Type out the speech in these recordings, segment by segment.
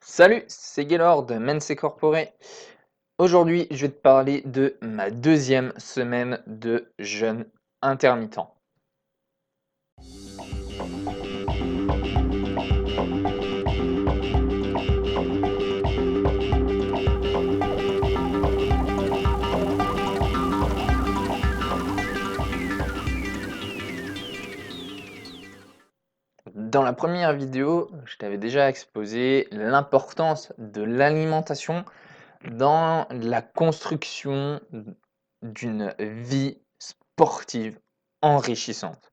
Salut, c'est Gaylord de Mense Corporé. Aujourd'hui, je vais te parler de ma deuxième semaine de jeûne intermittent. Dans la première vidéo, je t'avais déjà exposé l'importance de l'alimentation dans la construction d'une vie sportive enrichissante.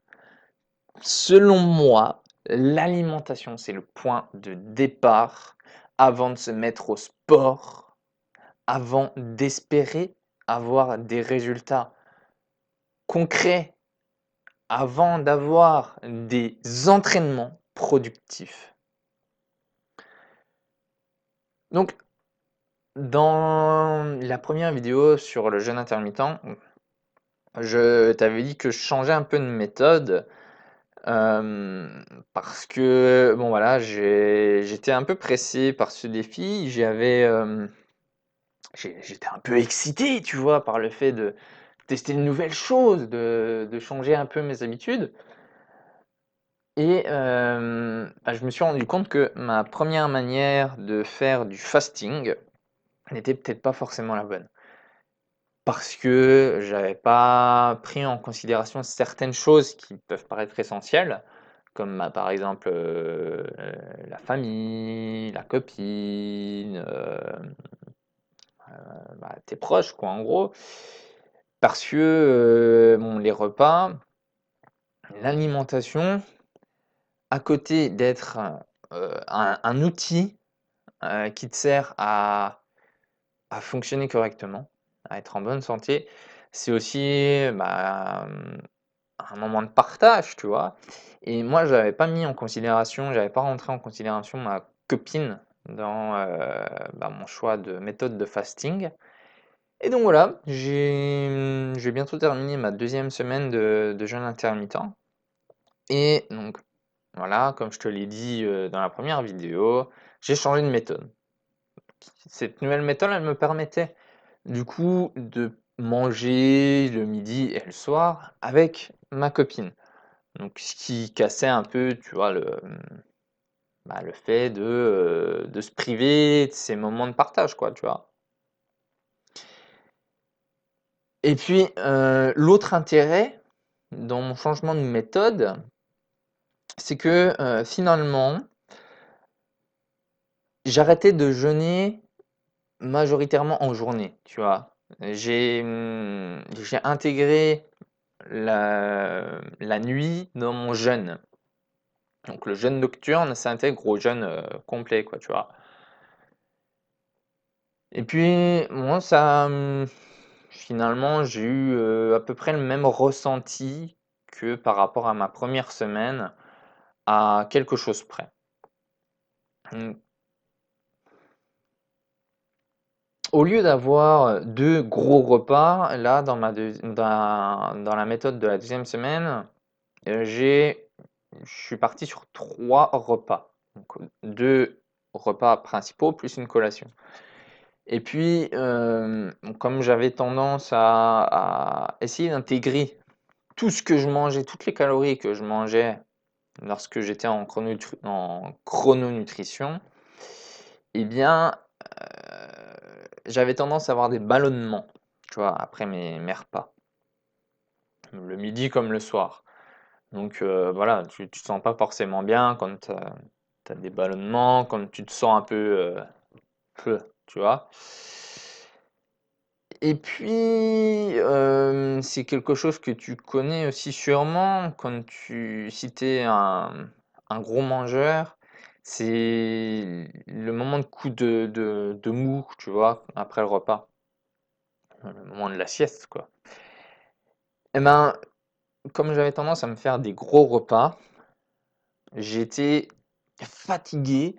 Selon moi, l'alimentation, c'est le point de départ avant de se mettre au sport, avant d'espérer avoir des résultats concrets, avant d'avoir des entraînements productifs. Donc, dans la première vidéo sur le jeûne intermittent, je t'avais dit que je changeais un peu de méthode parce que, bon voilà, j'étais un peu pressé par ce défi. J'étais un peu excité, tu vois, par le fait de tester de nouvelles choses, de changer un peu mes habitudes. Et je me suis rendu compte que ma première manière de faire du fasting n'était peut-être pas forcément la bonne. Parce que j'avais pas pris en considération certaines choses qui peuvent paraître essentielles, comme par exemple la famille, la copine, tes proches, quoi, en gros. Parce que bon, les repas, l'alimentation, à côté d'être un outil qui te sert à fonctionner correctement, à être en bonne santé, c'est aussi un moment de partage, tu vois. Et moi, j'avais pas rentré en considération ma copine dans mon choix de méthode de fasting. Et donc voilà, j'ai bientôt terminé ma deuxième semaine de jeûne intermittent. Et donc voilà, comme je te l'ai dit dans la première vidéo, j'ai changé de méthode. Cette nouvelle méthode, elle me permettait du coup de manger le midi et le soir avec ma copine. Donc ce qui cassait un peu, tu vois, le fait de se priver de ces moments de partage, quoi, tu vois. Et puis l'autre intérêt dans mon changement de méthode, c'est que finalement, j'arrêtais de jeûner majoritairement en journée, tu vois. J'ai intégré la nuit dans mon jeûne. Donc le jeûne nocturne s'intègre au jeûne complet, quoi, tu vois. Et puis, moi, finalement, j'ai eu à peu près le même ressenti que par rapport à ma première semaine, à quelque chose près. Mmh. Au lieu d'avoir 2 gros repas, là, dans la méthode de la deuxième semaine, je suis parti sur 3 repas. Donc 2 repas principaux plus une collation. Et puis, comme j'avais tendance à essayer d'intégrer tout ce que je mangeais, toutes les calories que je mangeais lorsque j'étais en chrononutrition, eh bien, j'avais tendance à avoir des ballonnements, tu vois, après mes repas, le midi comme le soir. Donc voilà, tu te sens pas forcément bien quand tu as des ballonnements, quand tu te sens un peu tu vois. Et puis, c'est quelque chose que tu connais aussi sûrement si tu es un gros mangeur, c'est le moment de coup de mou, tu vois, après le repas, le moment de la sieste, quoi. Et ben, comme j'avais tendance à me faire des gros repas, j'étais fatigué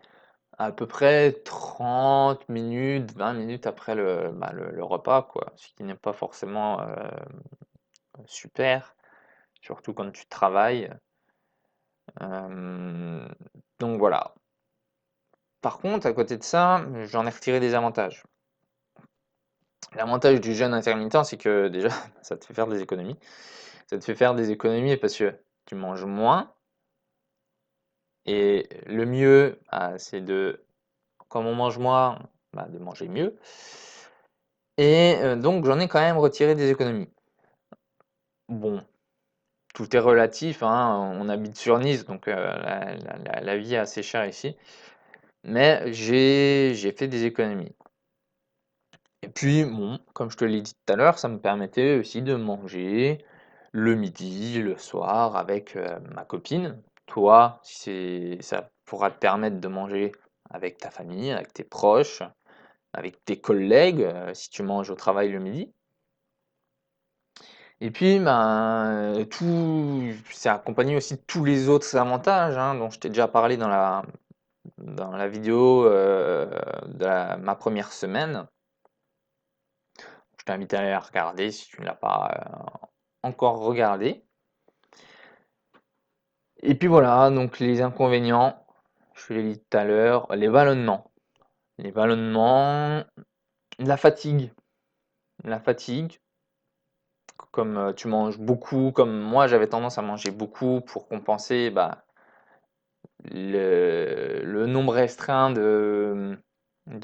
à peu près 30 minutes, 20 minutes après le repas, quoi. Ce qui n'est pas forcément super, surtout quand tu travailles. Euh, donc voilà. Par contre, à côté de ça, j'en ai retiré des avantages. L'avantage du jeûne intermittent, c'est que déjà, ça te fait faire des économies. Ça te fait faire des économies parce que tu manges moins. Et le mieux, c'est comme on mange moins, de manger mieux. Et donc, j'en ai quand même retiré des économies. Bon, tout est relatif, hein. On habite sur Nice, donc la vie est assez chère ici. Mais j'ai fait des économies. Et puis, bon, comme je te l'ai dit tout à l'heure, ça me permettait aussi de manger le midi, le soir avec ma copine. Toi, ça pourra te permettre de manger avec ta famille, avec tes proches, avec tes collègues, si tu manges au travail le midi. Et puis, c'est accompagné aussi de tous les autres avantages, hein, dont je t'ai déjà parlé dans la vidéo ma première semaine. Je t'invite à aller la regarder si tu ne l'as pas encore regardé. Et puis voilà, donc les inconvénients, je te l'ai dit tout à l'heure, les ballonnements. Les ballonnements, la fatigue. La fatigue, comme tu manges beaucoup, comme moi j'avais tendance à manger beaucoup pour compenser le nombre restreint de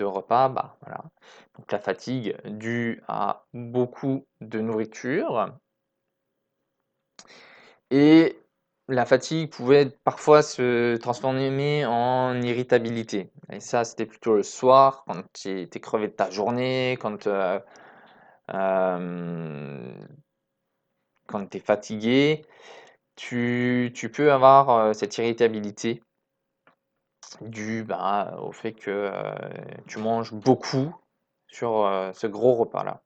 repas, voilà. Donc la fatigue due à beaucoup de nourriture. Et la fatigue pouvait parfois se transformer en irritabilité. Et ça, c'était plutôt le soir, quand tu étais crevé de ta journée, euh, quand tu es fatigué, tu peux avoir cette irritabilité due au fait que tu manges beaucoup sur ce gros repas-là.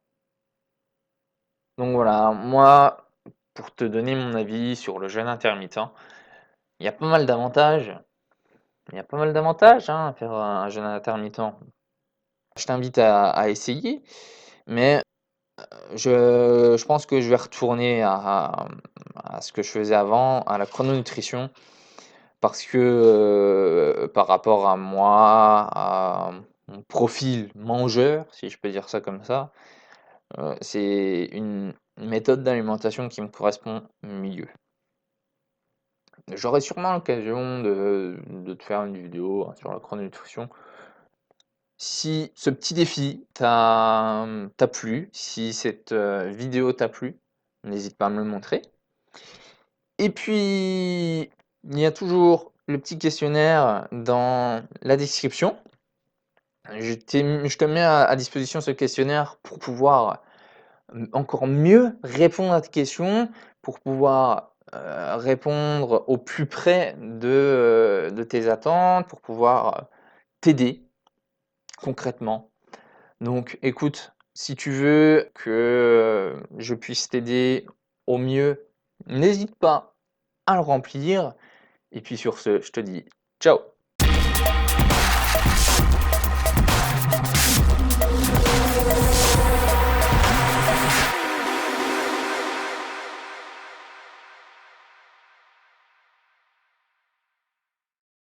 Donc voilà, moi, pour te donner mon avis sur le jeûne intermittent, il y a pas mal d'avantages. Il y a pas mal d'avantages à faire un jeûne intermittent. Je t'invite à essayer, mais je pense que je vais retourner à ce que je faisais avant, à la chrononutrition, parce que par rapport à moi, à mon profil mangeur, si je peux dire ça comme ça, c'est une méthode d'alimentation qui me correspond mieux. J'aurai sûrement l'occasion de te faire une vidéo sur la chrononutrition. Si ce petit défi t'a plu, si cette vidéo t'a plu, n'hésite pas à me le montrer. Et puis, il y a toujours le petit questionnaire dans la description. Je te mets à disposition ce questionnaire pour pouvoir encore mieux répondre à tes questions, pour pouvoir répondre au plus près de tes attentes, pour pouvoir t'aider concrètement. Donc écoute, si tu veux que je puisse t'aider au mieux, n'hésite pas à le remplir. Et puis sur ce, je te dis ciao!